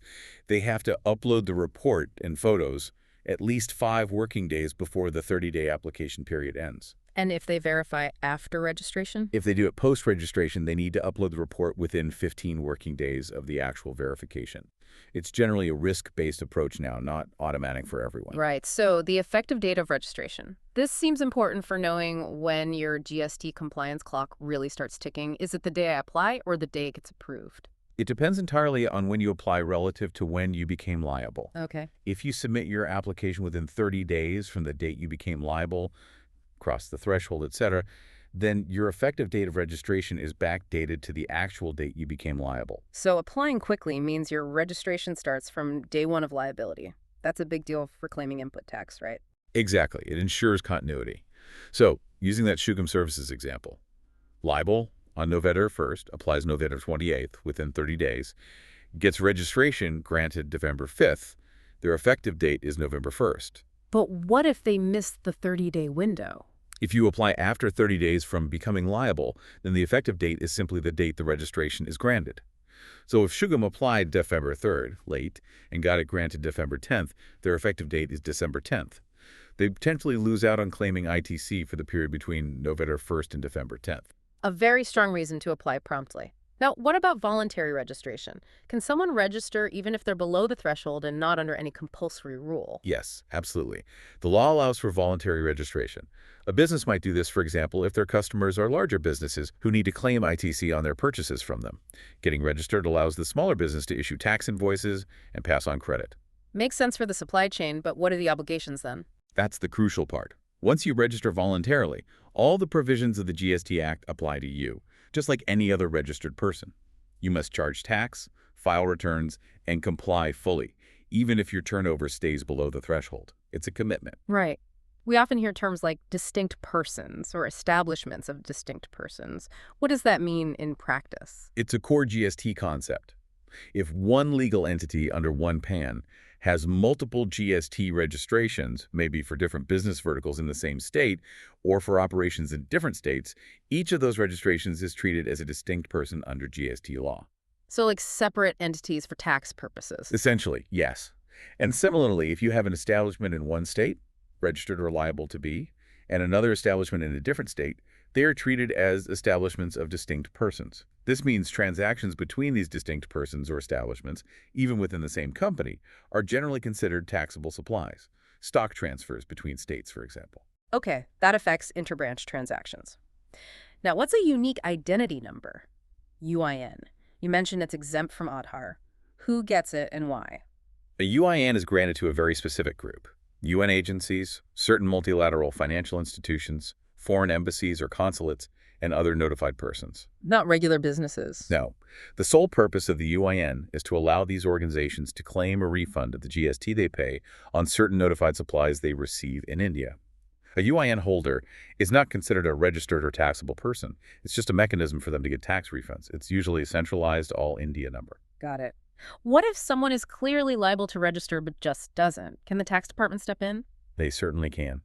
they have to upload the report and photos at least 5 working days before the 30-day application period ends. And if they verify after registration? If they do it post-registration, they need to upload the report within 15 working days of the actual verification. It's generally a risk-based approach now, not automatic for everyone. Right. So the effective date of registration. This seems important for knowing when your GST compliance clock really starts ticking. Is it the day I apply or the day it gets approved? It depends entirely on when you apply relative to when you became liable. Okay. If you submit your application within 30 days from the date you became liable, cross the threshold, etc., then your effective date of registration is backdated to the actual date you became liable. So applying quickly means your registration starts from day 1 of liability. That's a big deal for claiming input tax, right? Exactly. It ensures continuity. So, using that Shugam Services example, liable on November 1st, applies November 28th within 30 days, gets registration granted November 5th. Their effective date is November 1st. But what if they miss the 30-day window? If you apply after 30 days from becoming liable, then the effective date is simply the date the registration is granted. So if Shugam applied December 3rd, late, and got it granted December 10th, their effective date is December 10th. They potentially lose out on claiming ITC for the period between November 1st and December 10th. A very strong reason to apply promptly. Now, what about voluntary registration? Can someone register even if they're below the threshold and not under any compulsory rule? Yes, absolutely. The law allows for voluntary registration. A business might do this, for example, if their customers are larger businesses who need to claim ITC on their purchases from them. Getting registered allows the smaller business to issue tax invoices and pass on credit. Makes sense for the supply chain, but what are the obligations then? That's the crucial part. Once you register voluntarily, all the provisions of the GST Act apply to you, just like any other registered person. You must charge tax, file returns, and comply fully, even if your turnover stays below the threshold. It's a commitment. Right. We often hear terms like distinct persons or establishments of distinct persons. What does that mean in practice? It's a core GST concept. If one legal entity under one PAN has multiple GST registrations, maybe for different business verticals in the same state or for operations in different states, each of those registrations is treated as a distinct person under GST law. So like separate entities for tax purposes. Essentially, yes. And similarly, if you have an establishment in one state, registered or liable to be, and another establishment in a different state, they are treated as establishments of distinct persons. This means transactions between these distinct persons or establishments, even within the same company, are generally considered taxable supplies. Stock transfers between states, for example. Okay, that affects interbranch transactions. Now, what's a unique identity number? UIN. You mentioned it's exempt from Aadhaar. Who gets it and why? A UIN is granted to a very specific group: UN agencies, certain multilateral financial institutions, foreign embassies or consulates, and other notified persons. Not regular businesses. No. The sole purpose of the UIN is to allow these organizations to claim a refund of the GST they pay on certain notified supplies they receive in India. A UIN holder is not considered a registered or taxable person. It's just a mechanism for them to get tax refunds. It's usually a centralized all-India number. Got it. What if someone is clearly liable to register but just doesn't? Can the tax department step in? They certainly can.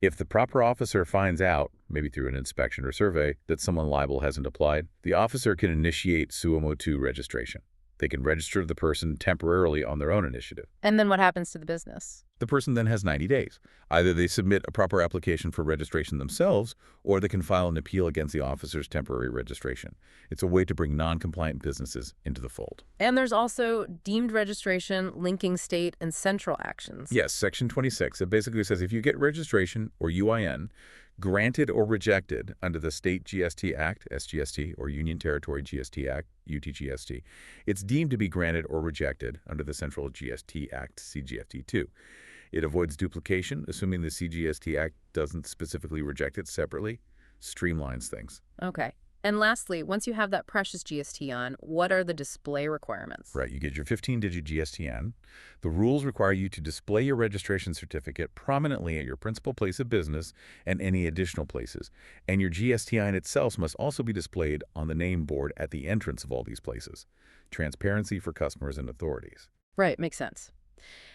If the proper officer finds out, maybe through an inspection or survey, that someone liable hasn't applied, the officer can initiate Suo 2 registration. They can register the person temporarily on their own initiative. And then what happens to the business? The person then has 90 days. Either they submit a proper application for registration themselves, or they can file an appeal against the officer's temporary registration. It's a way to bring non-compliant businesses into the fold. And there's also deemed registration, linking state and central actions. Yes, Section 26. It basically says if you get registration, or UIN, granted or rejected under the State GST Act, SGST, or Union Territory GST Act, UTGST, it's deemed to be granted or rejected under the Central GST Act, CGST2. It avoids duplication, assuming the CGST Act doesn't specifically reject it separately, streamlines things. Okay. And lastly, once you have that precious GST on, what are the display requirements? Right, you get your 15-digit GSTN. The rules require you to display your registration certificate prominently at your principal place of business and any additional places. And your GSTN itself must also be displayed on the name board at the entrance of all these places. Transparency for customers and authorities. Right, makes sense.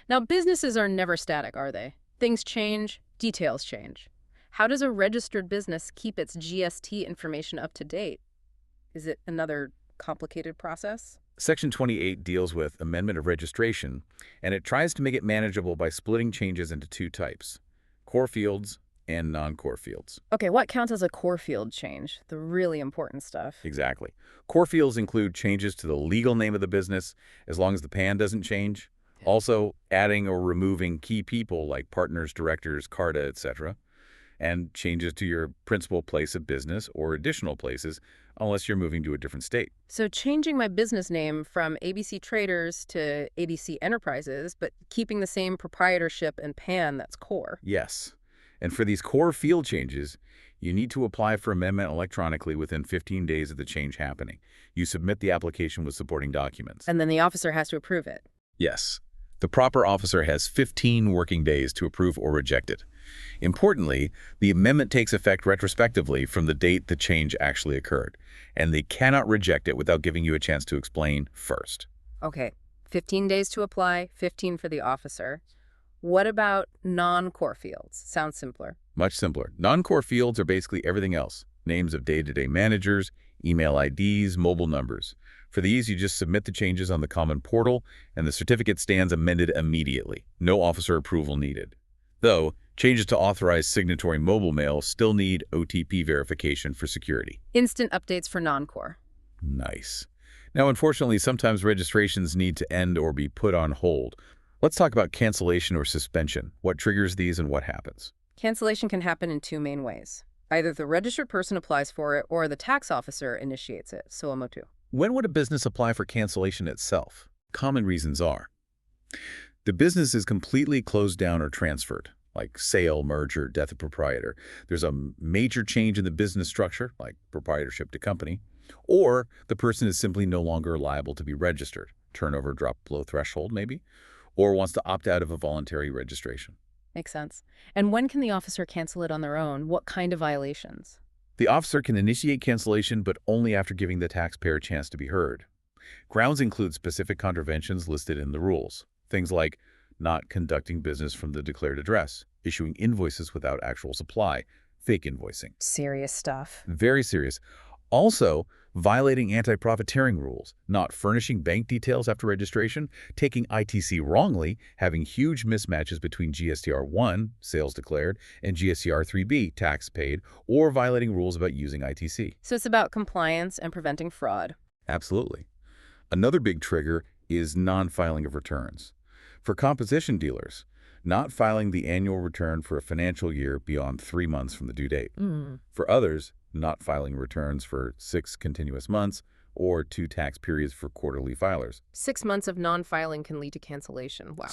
Now, businesses are never static, are they? Things change, details change. How does a registered business keep its GST information up to date? Is it another complicated process? Section 28 deals with amendment of registration, and it tries to make it manageable by splitting changes into two types: core fields and non-core fields. Okay, what counts as a core field change? The really important stuff. Exactly. Core fields include changes to the legal name of the business, as long as the PAN doesn't change. Also, adding or removing key people like partners, directors, CARTA, etc., and changes to your principal place of business or additional places unless you're moving to a different state. So changing my business name from ABC Traders to ABC Enterprises, but keeping the same proprietorship and PAN, that's core. Yes. And for these core field changes, you need to apply for amendment electronically within 15 days of the change happening. You submit the application with supporting documents. And then the officer has to approve it. Yes. The proper officer has 15 working days to approve or reject it. Importantly, the amendment takes effect retrospectively from the date the change actually occurred, and they cannot reject it without giving you a chance to explain first. Okay, 15 days to apply, 15 for the officer. What about non-core fields? Sounds simpler. Much simpler. Non-core fields are basically everything else: names of day-to-day managers, email IDs, mobile numbers. For these, you just submit the changes on the common portal, and the certificate stands amended immediately. No officer approval needed. Though, changes to authorized signatory mobile mail still need OTP verification for security. Instant updates for non-core. Nice. Now, unfortunately, sometimes registrations need to end or be put on hold. Let's talk about cancellation or suspension. What triggers these and what happens? Cancellation can happen in two main ways. Either the registered person applies for it or the tax officer initiates it, so motu. When would a business apply for cancellation itself? Common reasons are: the business is completely closed down or transferred, like sale, merger, death of proprietor. There's a major change in the business structure, like proprietorship to company. Or the person is simply no longer liable to be registered. Turnover dropped below threshold, maybe. Or wants to opt out of a voluntary registration. Makes sense. And when can the officer cancel it on their own? What kind of violations? The officer can initiate cancellation, but only after giving the taxpayer a chance to be heard. Grounds include specific contraventions listed in the rules. Things like not conducting business from the declared address, issuing invoices without actual supply, fake invoicing. Serious stuff. Very serious. Also, violating anti-profiteering rules, not furnishing bank details after registration, taking ITC wrongly, having huge mismatches between GSTR-1, sales declared, and GSTR-3B, tax paid, or violating rules about using ITC. So it's about compliance and preventing fraud. Absolutely. Another big trigger is non-filing of returns. For composition dealers, not filing the annual return for a financial year beyond 3 months from the due date. For others, not filing returns for 6 continuous months or 2 tax periods for quarterly filers. 6 months of non-filing can lead to cancellation. Wow.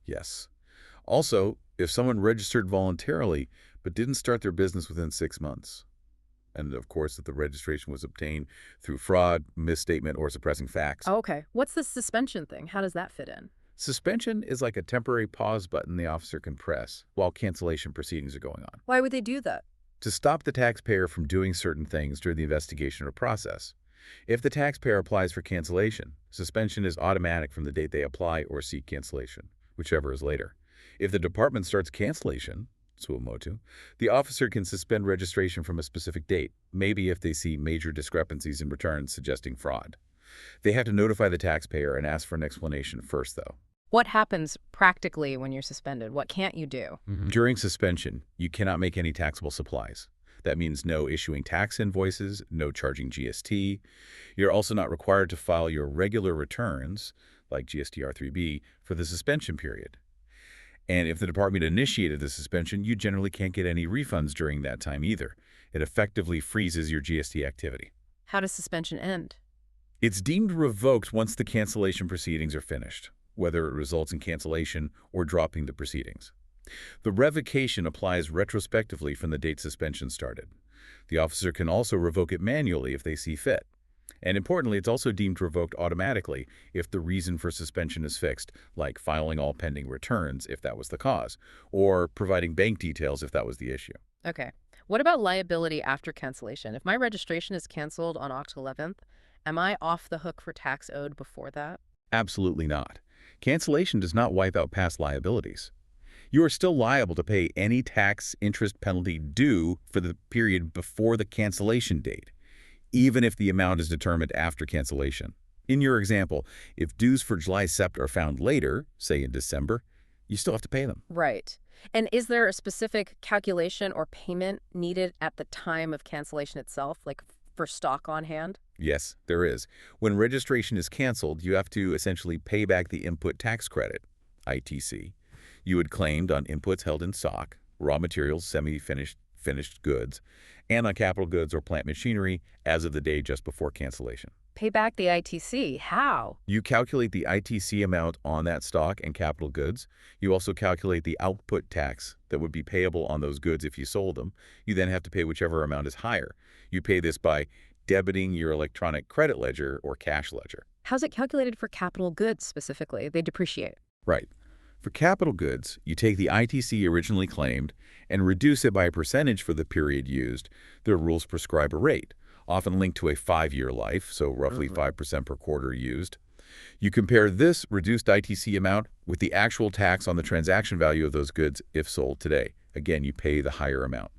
Yes. Also, if someone registered voluntarily but didn't start their business within 6 months, and of course if the registration was obtained through fraud, misstatement, or suppressing facts. Okay. What's the suspension thing? How does that fit in? Suspension is like a temporary pause button the officer can press while cancellation proceedings are going on, Why would they do that? to stop the taxpayer from doing certain things during the investigation or process. If the taxpayer applies for cancellation, suspension is automatic from the date they apply or seek cancellation, whichever is later. If the department starts cancellation, suo motu, the officer can suspend registration from a specific date, maybe if they see major discrepancies in returns suggesting fraud. They have to notify the taxpayer and ask for an explanation first, though. What happens practically when you're suspended? What can't you do? During suspension, you cannot make any taxable supplies. That means no issuing tax invoices, no charging GST. You're also not required to file your regular returns, like GSTR-3B, for the suspension period. And if the department initiated the suspension, you generally can't get any refunds during that time either. It effectively freezes your GST activity. How does suspension end? It's deemed revoked once the cancellation proceedings are finished, whether it results in cancellation or dropping the proceedings. The revocation applies retrospectively from the date suspension started. The officer can also revoke it manually if they see fit. And importantly, it's also deemed revoked automatically if the reason for suspension is fixed, like filing all pending returns if that was the cause, or providing bank details if that was the issue. Okay. What about liability after cancellation? If my registration is canceled on October 11th, am I off the hook for tax owed before that? Absolutely not. Cancellation does not wipe out past liabilities. You are still liable to pay any tax interest penalty due for the period before the cancellation date, even if the amount is determined after cancellation. In your example, if dues for July SEPT are found later, say in December, you still have to pay them. Right. And is there a specific calculation or payment needed at the time of cancellation itself, like for stock on hand? Yes, there is. When registration is canceled, you have to essentially pay back the input tax credit, ITC, you had claimed on inputs held in stock, raw materials, finished goods, and on capital goods or plant machinery as of the day just before cancellation. Pay back the ITC. How? You calculate the ITC amount on that stock and capital goods. You also calculate the output tax that would be payable on those goods if you sold them. You then have to pay whichever amount is higher. You pay this by debiting your electronic credit ledger or cash ledger. How's it calculated for capital goods specifically? They depreciate. Right. For capital goods, you take the ITC originally claimed and reduce it by a percentage for the period used. The rules prescribe a rate, often linked to a 5-year life, so roughly 5% per quarter used. You compare this reduced ITC amount with the actual tax on the transaction value of those goods if sold today. Again, you pay the higher amount.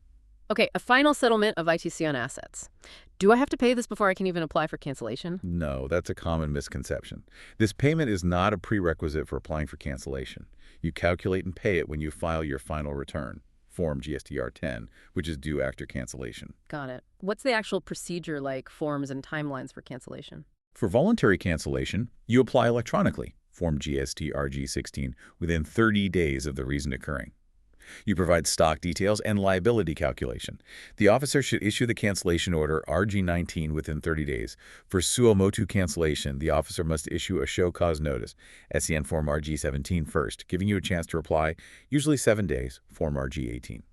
Okay, a final settlement of ITC on assets. Do I have to pay this before I can even apply for cancellation? No, that's a common misconception. This payment is not a prerequisite for applying for cancellation. You calculate and pay it when you file your final return, Form GSTR-10, which is due after cancellation. Got it. What's the actual procedure like, forms and timelines for cancellation? For voluntary cancellation, you apply electronically, Form GSTRG-16, within 30 days of the reason occurring. You provide stock details and liability calculation. The officer should issue the cancellation order RG-19 within 30 days. For suo motu cancellation, the officer must issue a show cause notice, SCN Form RG-17 first, giving you a chance to reply, usually 7 days, Form RG-18.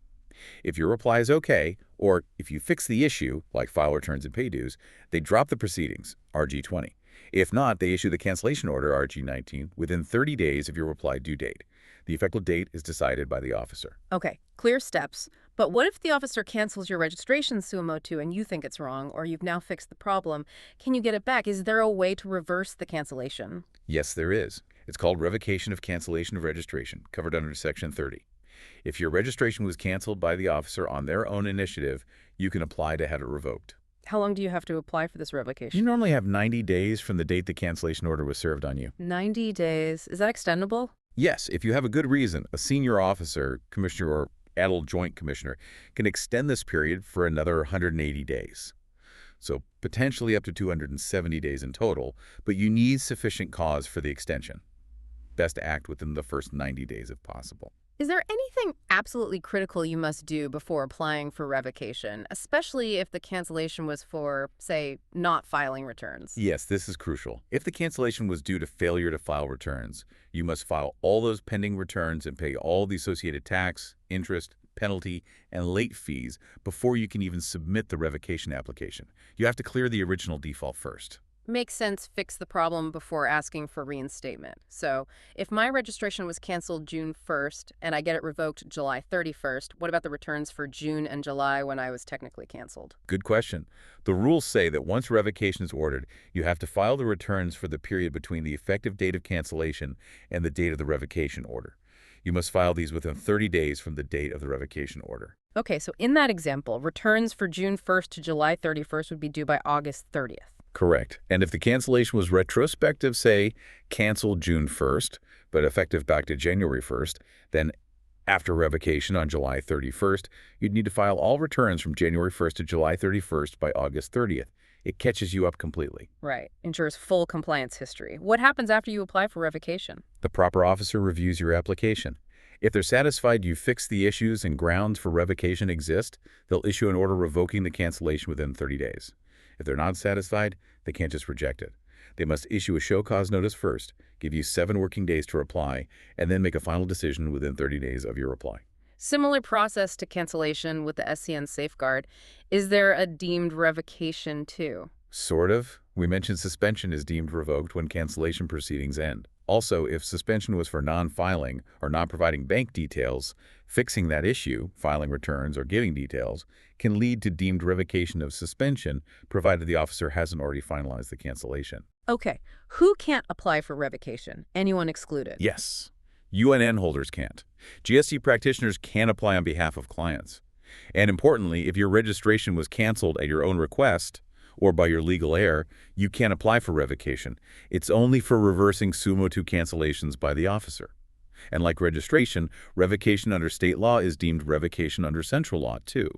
If your reply is okay, or if you fix the issue, like file returns and pay dues, they drop the proceedings, RG-20. If not, they issue the cancellation order, RG-19, within 30 days of your reply due date. The effective date is decided by the officer. Okay, clear steps. But what if the officer cancels your registration suo motu and you think it's wrong, or you've now fixed the problem? Can you get it back? Is there a way to reverse the cancellation? Yes, there is. It's called revocation of cancellation of registration, covered under Section 30. If your registration was canceled by the officer on their own initiative, you can apply to have it revoked. How long do you have to apply for this revocation? You normally have 90 days from the date the cancellation order was served on you. 90 days. Is that extendable? Yes, if you have a good reason, a senior officer, commissioner, or adult joint commissioner can extend this period for another 180 days. So potentially up to 270 days in total, but you need sufficient cause for the extension. Best to act within the first 90 days if possible. Is there anything absolutely critical you must do before applying for revocation, especially if the cancellation was for, say, not filing returns? Yes, this is crucial. If the cancellation was due to failure to file returns, you must file all those pending returns and pay all the associated tax, interest, penalty, and late fees before you can even submit the revocation application. You have to clear the original default first. Makes sense, fix the problem before asking for reinstatement. So, if my registration was canceled June 1st and I get it revoked July 31st, what about the returns for June and July when I was technically canceled? Good question. The rules say that once revocation is ordered, you have to file the returns for the period between the effective date of cancellation and the date of the revocation order. You must file these within 30 days from the date of the revocation order. Okay, so in that example, returns for June 1st to July 31st would be due by August 30th. Correct. And if the cancellation was retrospective, say, canceled June 1st, but effective back to January 1st, then after revocation on July 31st, you'd need to file all returns from January 1st to July 31st by August 30th. It catches you up completely. Right. Ensures full compliance history. What happens after you apply for revocation? The proper officer reviews your application. If they're satisfied you fixed the issues and grounds for revocation exist, they'll issue an order revoking the cancellation within 30 days. If they're not satisfied, they can't just reject it. They must issue a show cause notice first, give you 7 working days to reply, and then make a final decision within 30 days of your reply. Similar process to cancellation with the SCN safeguard. Is there a deemed revocation too? Sort of. We mentioned suspension is deemed revoked when cancellation proceedings end. Also, if suspension was for non-filing or not providing bank details, fixing that issue, filing returns or giving details, can lead to deemed revocation of suspension, provided the officer hasn't already finalized the cancellation. Okay. Who can't apply for revocation? Anyone excluded? Yes. UNN holders can't. GST practitioners can apply on behalf of clients. And importantly, if your registration was canceled at your own request, or by your legal heir, you can't apply for revocation. It's only for reversing suo motu cancellations by the officer. And like registration, revocation under state law is deemed revocation under central law, too.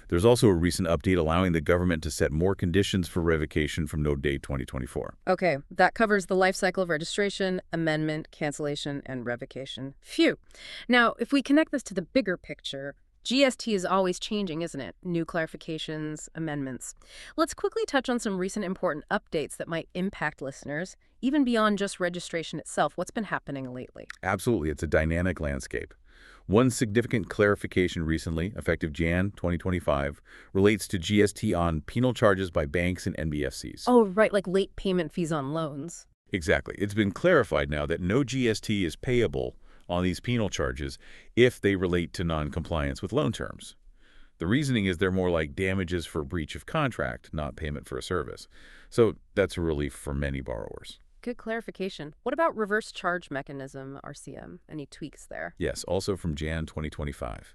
There's also a recent update allowing the government to set more conditions for revocation from no date 2024. Okay, that covers the life cycle of registration, amendment, cancellation, and revocation. Phew. Now, if we connect this to the bigger picture, GST is always changing, isn't it? New clarifications, amendments. Let's quickly touch on some recent important updates that might impact listeners, even beyond just registration itself. What's been happening lately? Absolutely. It's a dynamic landscape. One significant clarification recently, effective Jan 2025, relates to GST on penal charges by banks and NBFCs. Oh, right, like late payment fees on loans. Exactly. It's been clarified now that no GST is payable on these penal charges if they relate to non-compliance with loan terms. The reasoning is they're more like damages for breach of contract, not payment for a service. So that's a relief for many borrowers. Good clarification. What about reverse charge mechanism, RCM? Any tweaks there? Yes, also from Jan 2025.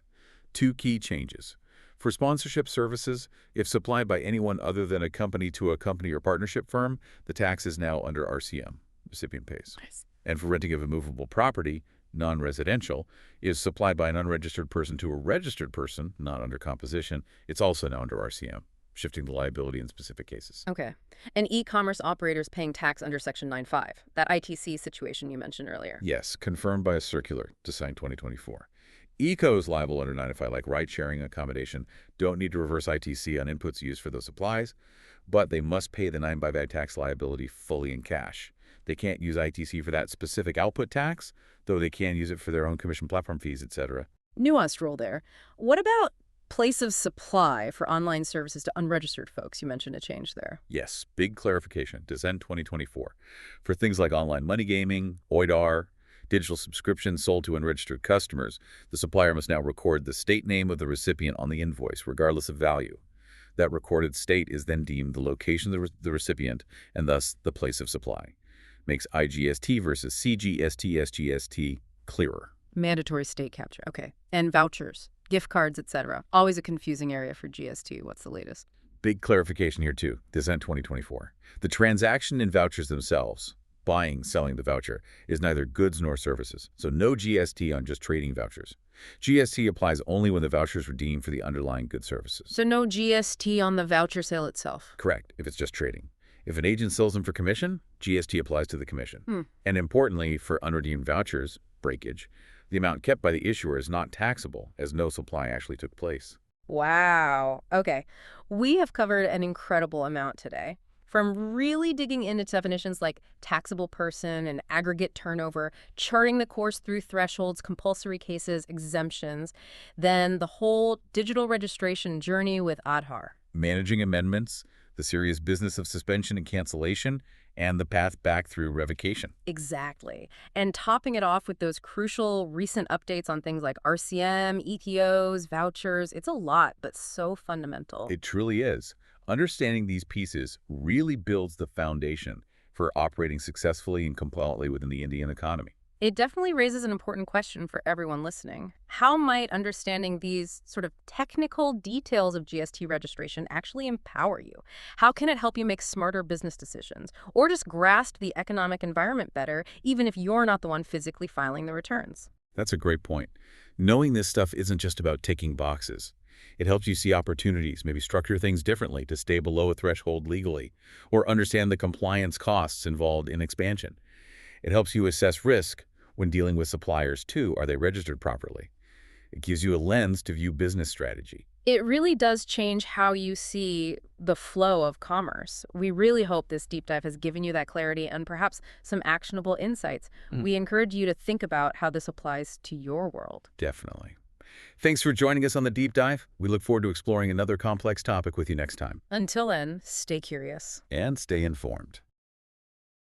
2 key changes. For sponsorship services, if supplied by anyone other than a company to a company or partnership firm, the tax is now under RCM, recipient pays. Nice. And for renting of a movable property, non-residential, is supplied by an unregistered person to a registered person, not under composition, it's also now under RCM, shifting the liability in specific cases. Okay. And e-commerce operators paying tax under Section 9.5, that ITC situation you mentioned earlier. Yes, confirmed by a circular, Design 2024. Ecos liable under 9.5, like ride-sharing accommodation, don't need to reverse ITC on inputs used for those supplies, but they must pay the 9.5 tax liability fully in cash. They can't use ITC for that specific output tax, though they can use it for their own commission platform fees, etc. Nuanced rule there. What about place of supply for online services to unregistered folks? You mentioned a change there. Yes, big clarification, Design 2024. For things like online money gaming, OIDAR, digital subscriptions sold to unregistered customers, the supplier must now record the state name of the recipient on the invoice, regardless of value. That recorded state is then deemed the location of the recipient and thus the place of supply. Makes IGST versus CGST/SGST clearer. Mandatory state capture. Okay. And vouchers, gift cards, etc. Always a confusing area for GST. What's the latest? Big clarification here too, Design 2024. The transaction in vouchers themselves, buying, selling the voucher, is neither goods nor services, so no GST on just trading vouchers. GST applies only when the voucher is redeemed for the underlying goods services. So no GST on the voucher sale itself? Correct, if it's just trading. If an agent sells them for commission, GST applies to the commission. And importantly, for unredeemed vouchers, breakage, the amount kept by the issuer is not taxable, as no supply actually took place. Wow. Okay. We have covered an incredible amount today. From really digging into definitions like taxable person and aggregate turnover, charting the course through thresholds, compulsory cases, exemptions, then the whole digital registration journey with Aadhaar. Managing amendments, the serious business of suspension and cancellation, and the path back through revocation. Exactly. And topping it off with those crucial recent updates on things like RCM, ETOs, vouchers. It's a lot, but so fundamental. It truly is. Understanding these pieces really builds the foundation for operating successfully and compliantly within the Indian economy. It definitely raises an important question for everyone listening. How might understanding these sort of technical details of GST registration actually empower you? How can it help you make smarter business decisions or just grasp the economic environment better, even if you're not the one physically filing the returns? That's a great point. Knowing this stuff isn't just about ticking boxes. It helps you see opportunities, maybe structure things differently to stay below a threshold legally, or understand the compliance costs involved in expansion. It helps you assess risk when dealing with suppliers too. Are they registered properly? It gives you a lens to view business strategy. It really does change how you see the flow of commerce. We really hope this deep dive has given you that clarity and perhaps some actionable insights. We encourage you to think about how this applies to your world. Definitely. Thanks for joining us on the deep dive. We look forward to exploring another complex topic with you next time. Until then, stay curious. And stay informed.